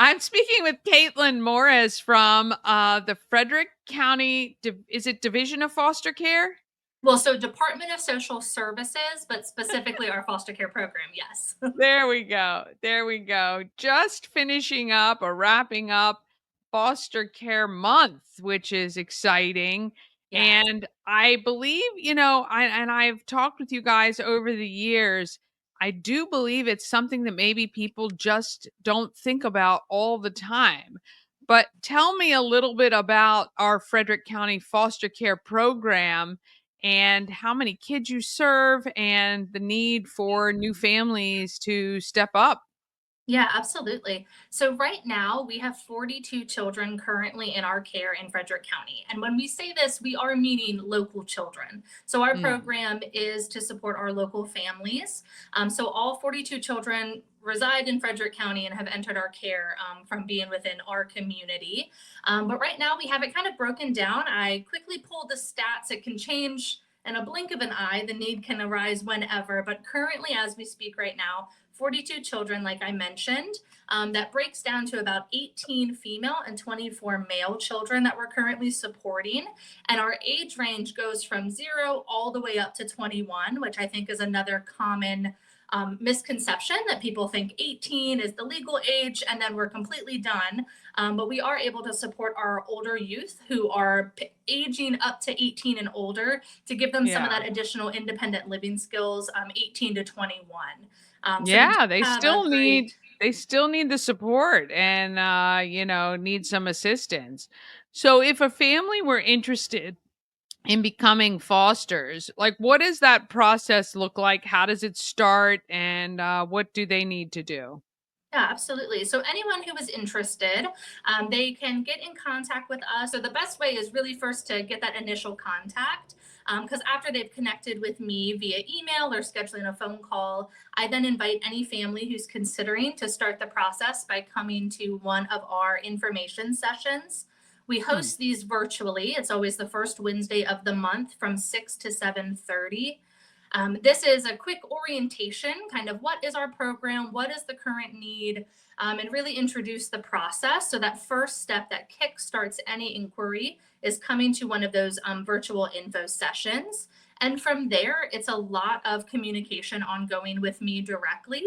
I'm speaking with Kaitlin Morris from the Frederick County. Is it Division of Foster Care? Well, so Department of Social Services, but specifically our foster care program, yes. There we go. There we go. Just finishing up or wrapping up foster care month, which is exciting. Yes. And I believe, I've talked with you guys over the years. I do believe it's something that maybe people just don't think about all the time. But tell me a little bit about our Frederick County foster care program and how many kids you serve and the need for new families to step up. Yeah, absolutely. So right now we have 42 children currently in our care in Frederick County. And when we say this, we are meaning local children. So our Mm. program is to support our local families. So all 42 children reside in Frederick County and have entered our care from being within our community. But right now we have it kind of broken down. I quickly pulled the stats. It can change in a blink of an eye. The need can arise whenever. But currently, as we speak right now, 42 children, like I mentioned. That breaks down to about 18 female and 24 male children that we're currently supporting. And our age range goes from 0 all the way up to 21, which I think is another common misconception that people think 18 is the legal age and then we're completely done. But we are able to support our older youth who are aging up to 18 and older to give them some of Yeah. that additional independent living skills, 18 to 21. So we do Yeah, they have a still need great. they still need the support and need some assistance. So if a family were interested in becoming fosters, like what does that process look like? How does it start and what do they need to do? Yeah, absolutely. So anyone who is interested, they can get in contact with us. So the best way is really first to get that initial contact. Because after they've connected with me via email or scheduling a phone call, I then invite any family who's considering to start the process by coming to one of our information sessions. We Hmm. host these virtually. It's always the first Wednesday of the month from 6 to 7:30. This is a quick orientation, kind of what is our program, what is the current need, and really introduce the process. So that first step that kickstarts any inquiry is coming to one of those virtual info sessions. And from there, it's a lot of communication ongoing with me directly,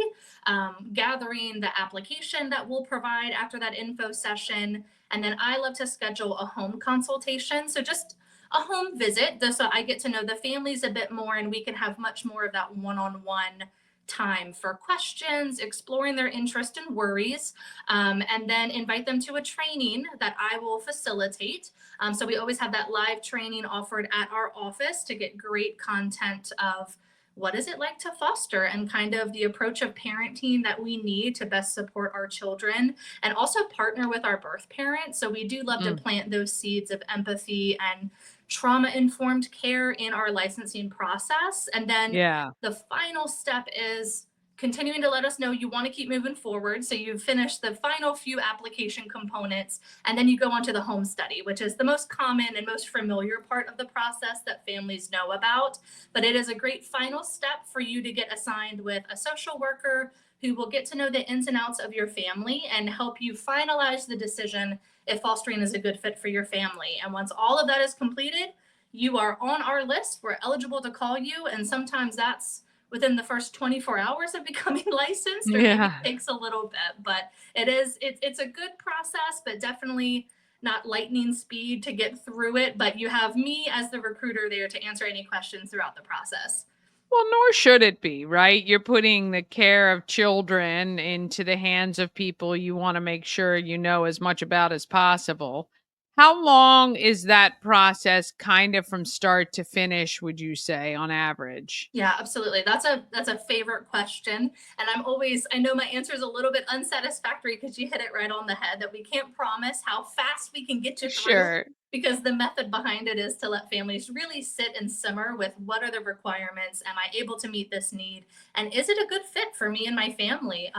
gathering the application that we'll provide after that info session. And then I love to schedule a home consultation. So just a home visit, so I get to know the families a bit more and we can have much more of that one-on-one time for questions, exploring their interest and worries, and then invite them to a training that I will facilitate. So we always have that live training offered at our office to get great content of what is it like to foster and kind of the approach of parenting that we need to best support our children and also partner with our birth parents. So we do love to Mm. plant those seeds of empathy and trauma informed care in our licensing process. And then Yeah. the final step is continuing to let us know you want to keep moving forward. So you've finished the final few application components, and then you go on to the home study, which is the most common and most familiar part of the process that families know about. But it is a great final step for you to get assigned with a social worker who will get to know the ins and outs of your family and help you finalize the decision if fostering is a good fit for your family. And once all of that is completed, you are on our list. We're eligible to call you. And sometimes that's within the first 24 hours of becoming licensed, or maybe Yeah. it takes a little bit. But it's a good process, but definitely not lightning speed to get through it. But you have me as the recruiter there to answer any questions throughout the process. Well, nor should it be, right? You're putting the care of children into the hands of people you want to make sure you know as much about as possible. How long is that process kind of from start to finish, would you say, on average? Yeah, absolutely. That's a favorite question. And I know my answer is a little bit unsatisfactory because you hit it right on the head that we can't promise how fast we can get you through. Sure. because the method behind it is to let families really sit and simmer with what are the requirements? Am I able to meet this need? And is it a good fit for me and my family?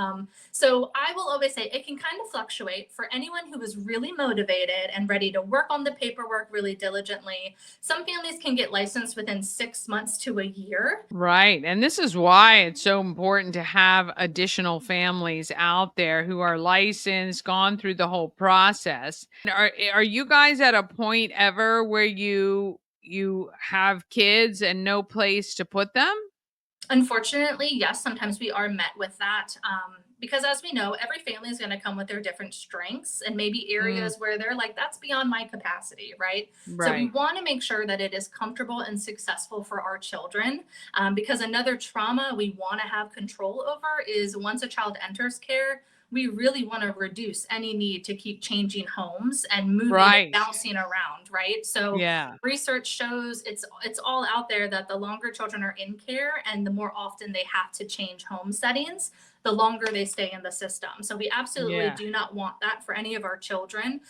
So I will always say it can kind of fluctuate for anyone who is really motivated and ready to work on the paperwork really diligently. Some families can get licensed within 6 months to a year. Right. And this is why it's so important to have additional families out there who are licensed, gone through the whole process. Are you guys at a point ever where you have kids and no place to put them? Unfortunately, yes, sometimes we are met with that, because as we know, every family is going to come with their different strengths and maybe Mm, areas where they're like, that's beyond my capacity, right? So we right. want to make sure that it is comfortable and successful for our children, because another trauma we want to have control over is once a child enters care, we really want to reduce any need to keep changing homes and moving and Right. bouncing around, right? So Yeah. research shows it's all out there that the longer children are in care and the more often they have to change home settings, the longer they stay in the system. So we absolutely Yeah. do not want that for any of our children.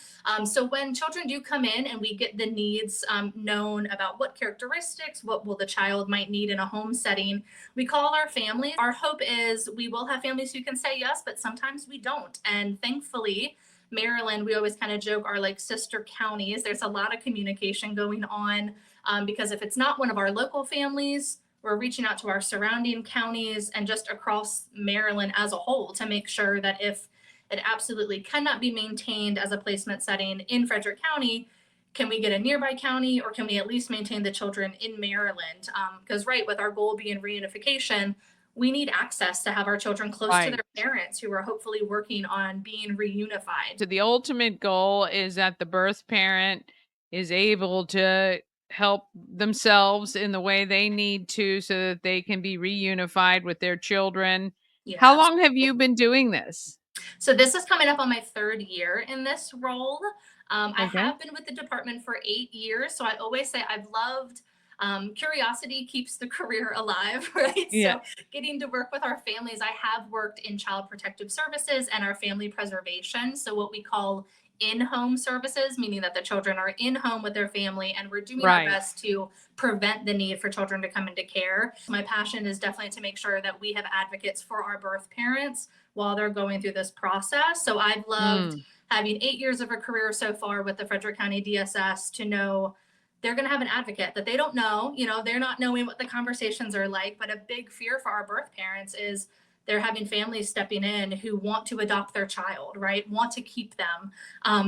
So when children do come in and we get the needs known about what characteristics, what will the child might need in a home setting, we call our family. Our hope is we will have families who can say yes, but sometimes we don't. And thankfully, Maryland, we always kind of joke, are like sister counties. There's a lot of communication going on, because if it's not one of our local families, we're reaching out to our surrounding counties and just across Maryland as a whole to make sure that if it absolutely cannot be maintained as a placement setting in Frederick County, can we get a nearby county or can we at least maintain the children in Maryland? Because, right, with our goal being reunification, we need access to have our children close to their Right. parents who are hopefully working on being reunified. So the ultimate goal is that the birth parent is able to help themselves in the way they need to so that they can be reunified with their children. How Yes. long have you been doing this? So this is coming up on my third year in this role. I Okay. have been with the department for 8 years. So I always say I've loved, curiosity keeps the career alive, right? Yeah. So getting to work with our families, I have worked in child protective services and our family preservation. So what we call in-home services, meaning that the children are in home with their family and we're doing our Right. best to prevent the need for children to come into care. My passion is definitely to make sure that we have advocates for our birth parents while they're going through this process. So I've loved Mm, having 8 years of a career so far with the Frederick County DSS to know they're going to have an advocate that they don't know. They're not knowing what the conversations are like. But a big fear for our birth parents is they're having families stepping in who want to adopt their child, right? Want to keep them.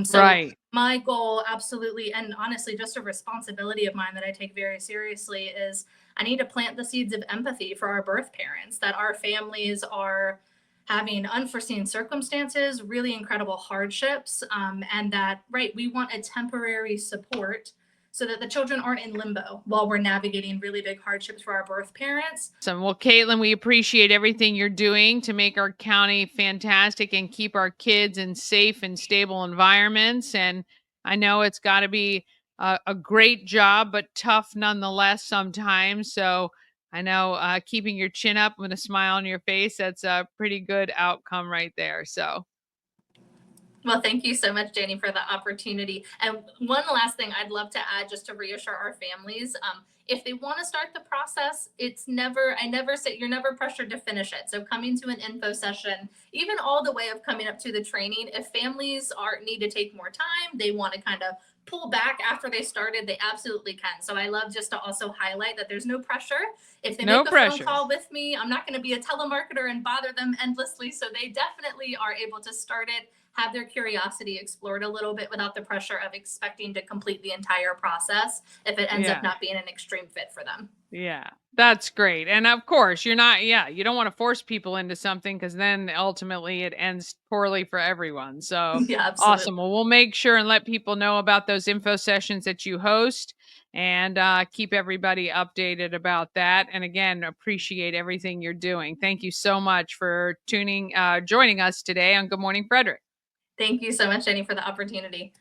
So right. my goal, absolutely, and honestly, just a responsibility of mine that I take very seriously is I need to plant the seeds of empathy for our birth parents, that our families are having unforeseen circumstances, really incredible hardships, and that, right, we want a temporary support so that the children aren't in limbo while we're navigating really big hardships for our birth parents. So, well, Caitlin, we appreciate everything you're doing to make our county fantastic and keep our kids in safe and stable environments. And I know it's got to be a great job, but tough nonetheless sometimes. So, I know keeping your chin up with a smile on your face, that's a pretty good outcome right there. So, Well, thank you so much, Janie, for the opportunity. And one last thing I'd love to add just to reassure our families. If they want to start the process, I never say you're never pressured to finish it. So coming to an info session, even all the way of coming up to the training, if families need to take more time, they want to kind of pull back after they started, they absolutely can. So I love just to also highlight that there's no pressure. If they no make a phone pressure. call with me, I'm not going to be a telemarketer and bother them endlessly. So they definitely are able to start it, have their curiosity explored a little bit without the pressure of expecting to complete the entire process if it ends up Yeah. not being an extreme fit for them. Yeah, that's great. And of course, you're not, yeah, you don't want to force people into something because then ultimately it ends poorly for everyone. So Yeah, absolutely. awesome. Well, we'll make sure and let people know about those info sessions that you host and keep everybody updated about that. And again, appreciate everything you're doing. Thank you so much for joining us today on Good Morning Frederick. Thank you so much, Jenny, for the opportunity.